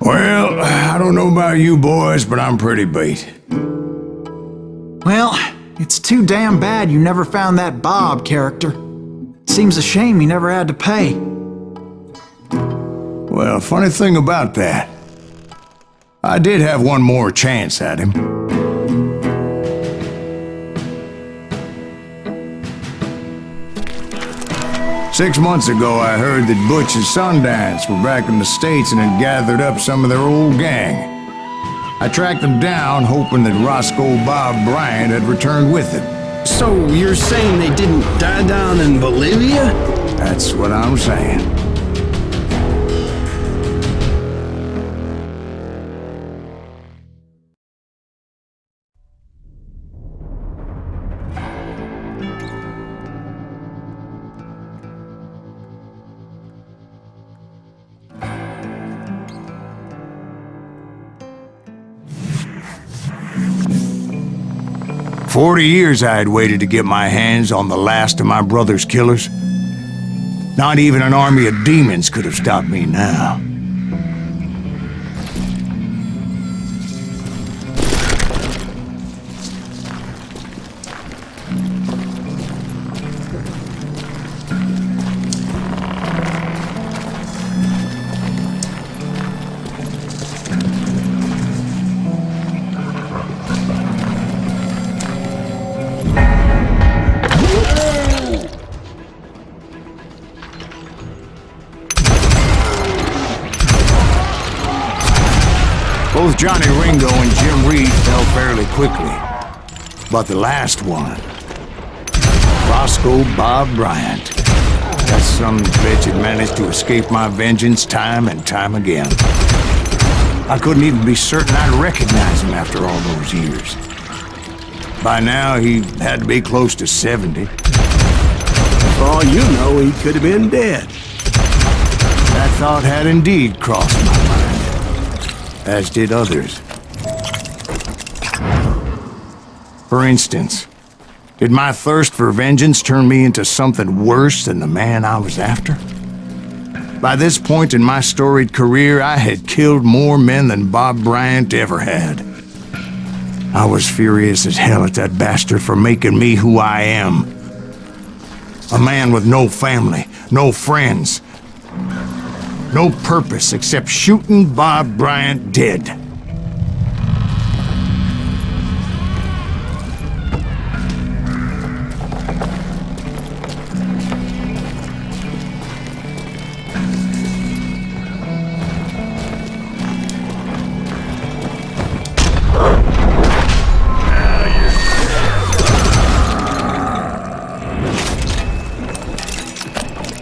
Well, I don't know about you boys, but I'm pretty beat. Well, it's too damn bad you never found that Bob character. Seems a shame he never had to pay. Well, funny thing about that, I did have one more chance at him. Six months ago, I heard that Butch and Sundance were back in the States and had gathered up some of their old gang. I tracked them down, hoping that Roscoe Bob Bryant had returned with them. So you're saying they didn't die down in Bolivia? That's what I'm saying. For 40 years I had waited to get my hands on the last of my brother's killers. Not even an army of demons could have stopped me now. Both Johnny Ringo and Jim Reed fell fairly quickly. But the last one, Roscoe Bob Bryant, that son of a bitch had managed to escape my vengeance time and time again. I couldn't even be certain I'd recognize him after all those years. By now, he had to be close to 70. For all you know, he could have been dead. That thought had indeed crossed my mind, as did others. For instance, did my thirst for vengeance turn me into something worse than the man I was after? By this point in my storied career, I had killed more men than Bob Bryant ever had. I was furious as hell at that bastard for making me who I am. A man with no family, no friends, no purpose except shooting Bob Bryant dead.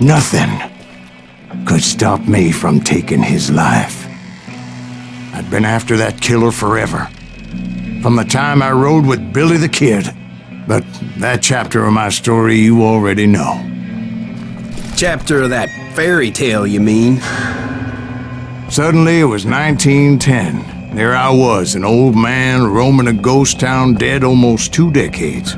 Nothing could stop me from taking his life. I'd been after that killer forever, from the time I rode with Billy the Kid. But that chapter of my story you already know. Chapter of that fairy tale, you mean? Suddenly it was 1910. There I was, an old man roaming a ghost town dead almost 2 decades.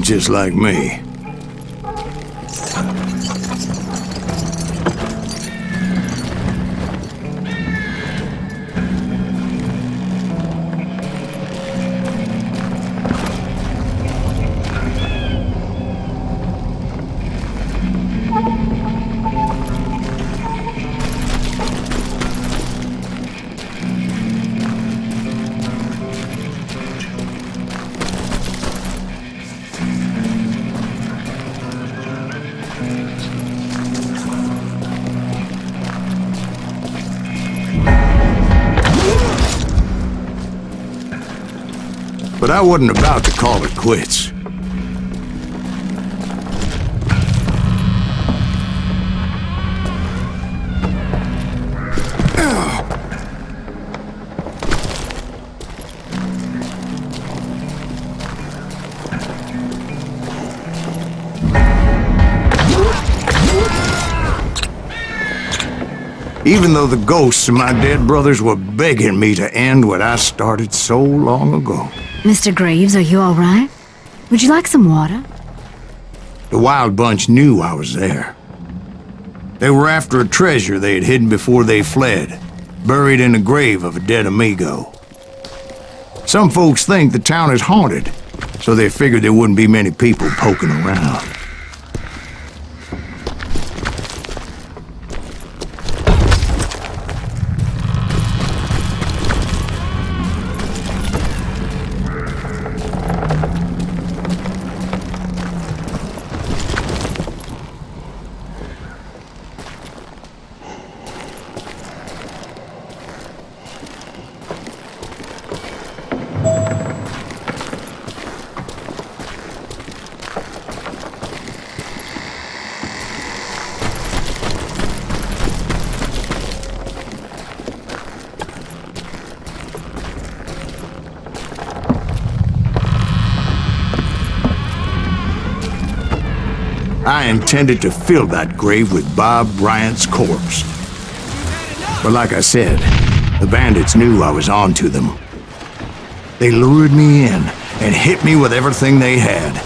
Just like me. But I wasn't about to call it quits. even though the ghosts of my dead brothers were begging me to end what I started so long ago. Mr. Graves, are you all right? Would you like some water? The Wild Bunch knew I was there. They were after a treasure they had hidden before they fled, buried in the grave of a dead amigo. Some folks think the town is haunted, so they figured there wouldn't be many people poking around. I intended to fill that grave with Bob Bryant's corpse. But like I said, the bandits knew I was on to them. They lured me in and hit me with everything they had.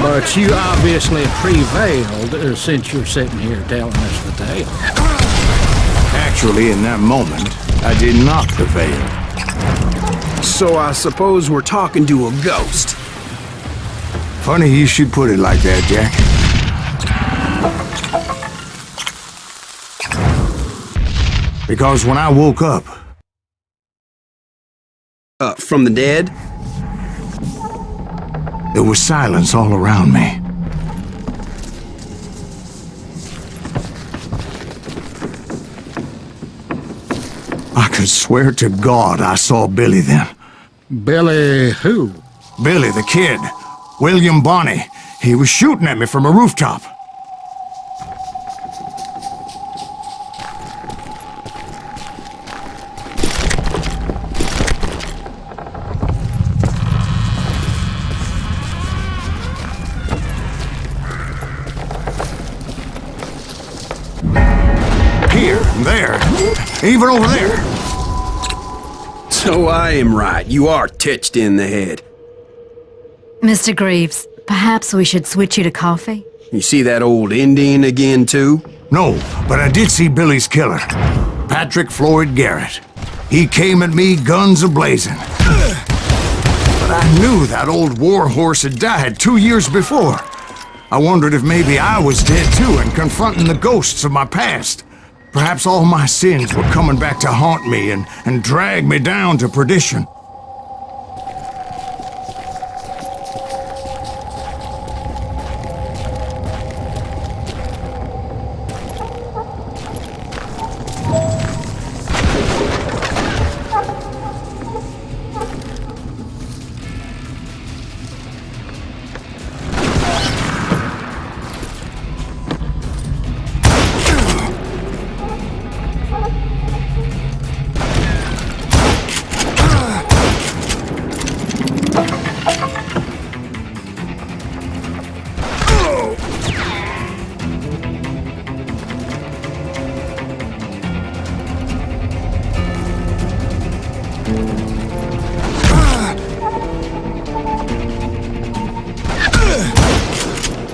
But you obviously prevailed since you're sitting here telling us the tale. Actually, in that moment, I did not prevail. So I suppose we're talking to a ghost. Funny you should put it like that, Jack. Because when I woke up... From the dead? There was silence all around me. I could swear to God I saw Billy then. Billy who? Billy the kid. William Bonney. He was shooting at me from a rooftop. Here, there, even over there. So I am right. You are touched in the head. Mr. Graves, perhaps we should switch you to coffee? You see that old Indian again, too? No, but I did see Billy's killer, Patrick Floyd Garrett. He came at me guns a-blazing. But I knew that old war horse had died 2 years before. I wondered if maybe I was dead too and confronting the ghosts of my past. Perhaps all my sins were coming back to haunt me and drag me down to perdition.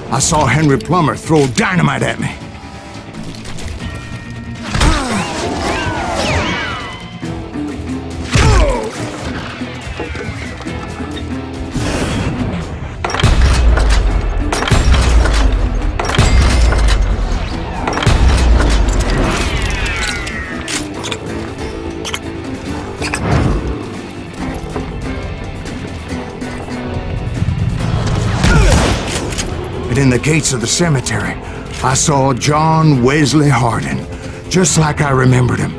I saw Henry Plummer throw dynamite at me. And in the gates of the cemetery, I saw John Wesley Hardin, just like I remembered him.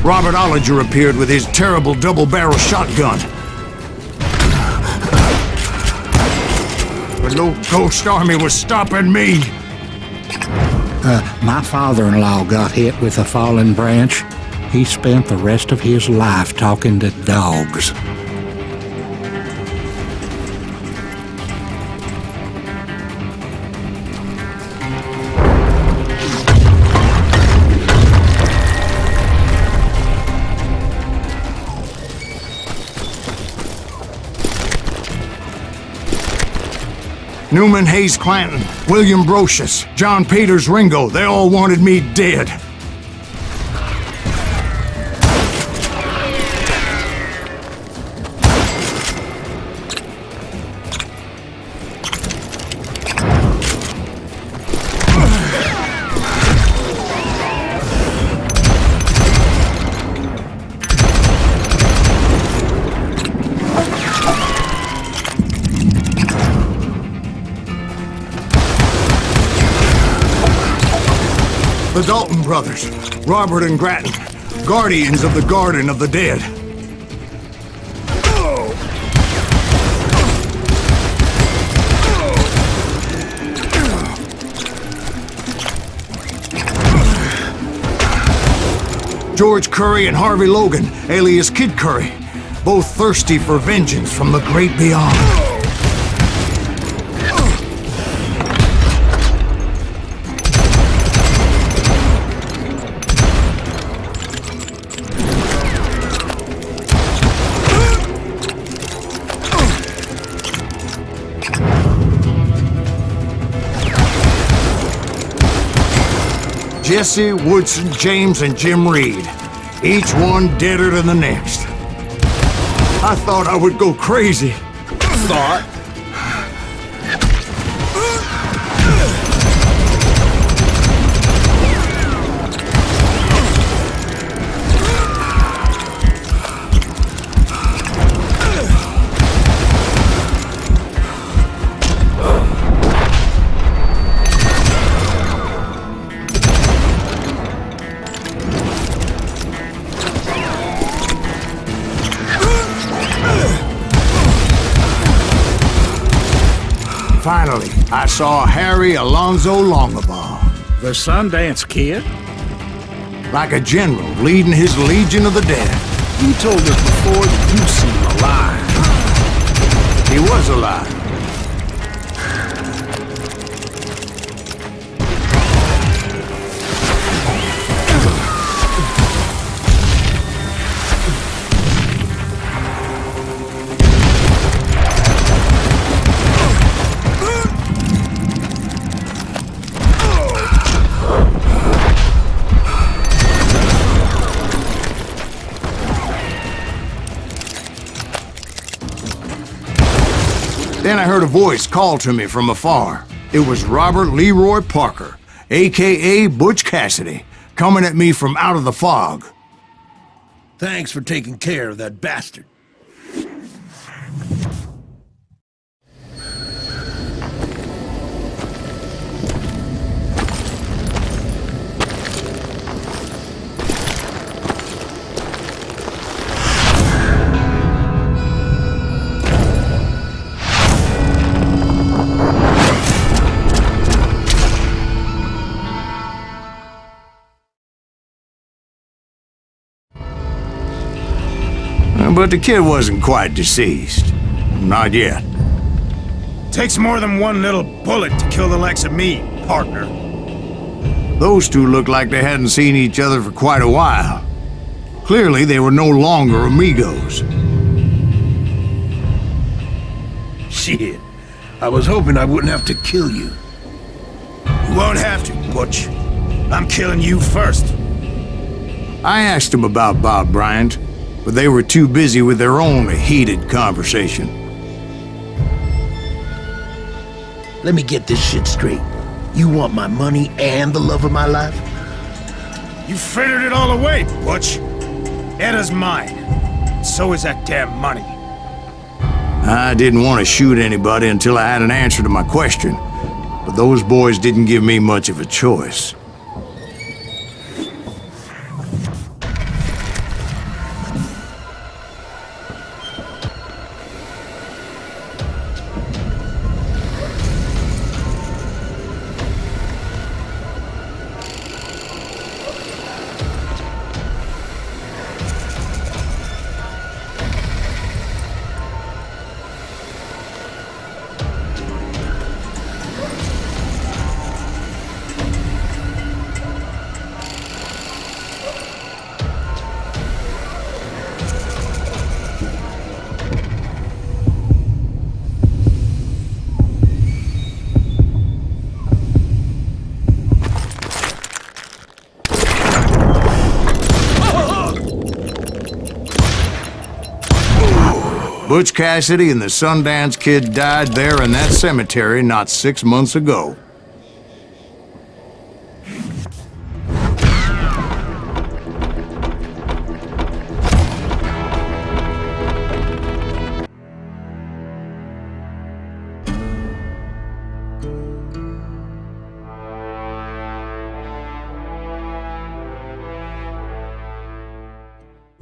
Robert Ollinger appeared with his terrible double-barrel shotgun. But no ghost army was stopping me. My father-in-law got hit with a fallen branch. He spent the rest of his life talking to dogs. Newman Hayes Clanton, William Brocious, John Peters Ringo, they all wanted me dead. The Dalton brothers, Robert and Grattan, guardians of the Garden of the Dead. George Curry and Harvey Logan, alias Kid Curry, both thirsty for vengeance from the great beyond. Jesse, Woodson, James, and Jim Reed. Each one deader than the next. I thought I would go crazy. Thought? Finally, I saw Harry Alonzo Longabaugh. The Sundance Kid? Like a general leading his legion of the dead. You told us before that you seem alive. He was alive. Then I heard a voice call to me from afar. It was Robert Leroy Parker, a.k.a. Butch Cassidy, coming at me from out of the fog. Thanks for taking care of that bastard. But the kid wasn't quite deceased. Not yet. Takes more than one little bullet to kill the likes of me, partner. Those two looked like they hadn't seen each other for quite a while. Clearly, they were no longer amigos. Shit. I was hoping I wouldn't have to kill you. You won't have to, Butch. I'm killing you first. I asked them about Bob Bryant, but they were too busy with their own heated conversation. Let me get this shit straight. You want my money and the love of my life? You frittered it all away, Butch. Eda's mine. So is that damn money. I didn't want to shoot anybody until I had an answer to my question, but those boys didn't give me much of a choice. Butch Cassidy and the Sundance Kid died there in that cemetery not 6 months ago.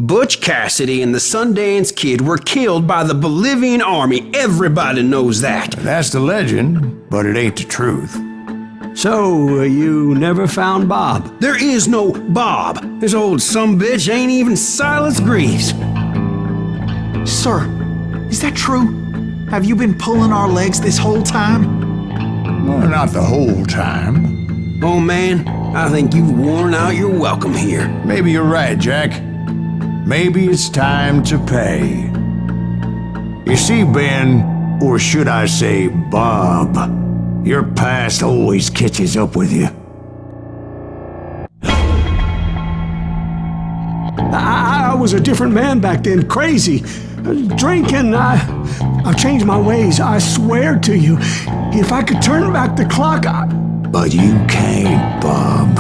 Butch Cassidy and the Sundance Kid were killed by the Bolivian army. Everybody knows that. That's the legend, but it ain't the truth. So, you never found Bob? There is no Bob. This old sumbitch ain't even Silas Greaves. Sir, is that true? Have you been pulling our legs this whole time? Well, not the whole time. Oh man, I think you've worn out your welcome here. Maybe you're right, Jack. Maybe it's time to pay. You see, Ben, or should I say Bob, your past always catches up with you. I was a different man back then, crazy. Drinking, I've changed my ways, I swear to you. If I could turn back the clock, But you can't, Bob.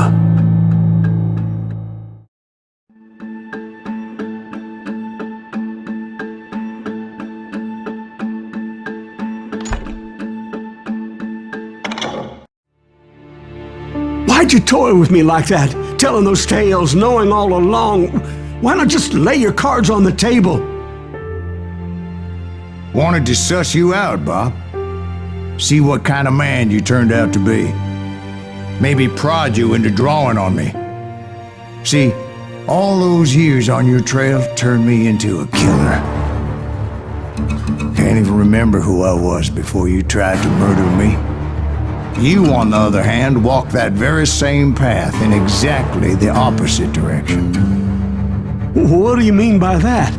Why'd you toy with me like that? Telling those tales, knowing all along. Why not just lay your cards on the table? Wanted to suss you out, Bob. See what kind of man you turned out to be. Maybe prod you into drawing on me. See, all those years on your trail turned me into a killer. Can't even remember who I was before you tried to murder me. You, on the other hand, walked that very same path in exactly the opposite direction. What do you mean by that?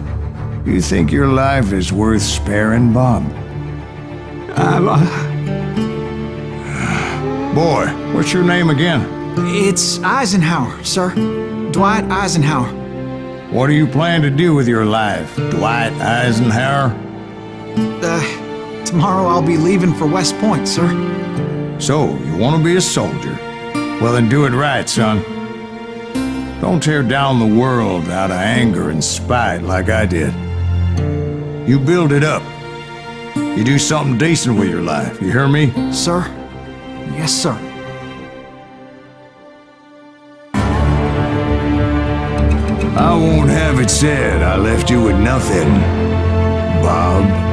You think your life is worth sparing, Bob? Boy, what's your name again? It's Eisenhower, sir. Dwight Eisenhower. What do you plan to do with your life, Dwight Eisenhower? Tomorrow I'll be leaving for West Point, sir. So, you want to be a soldier? Well, then do it right, son. Don't tear down the world out of anger and spite like I did. You build it up. You do something decent with your life, you hear me? Sir? Yes, sir. I won't have it said I left you with nothing, Bob.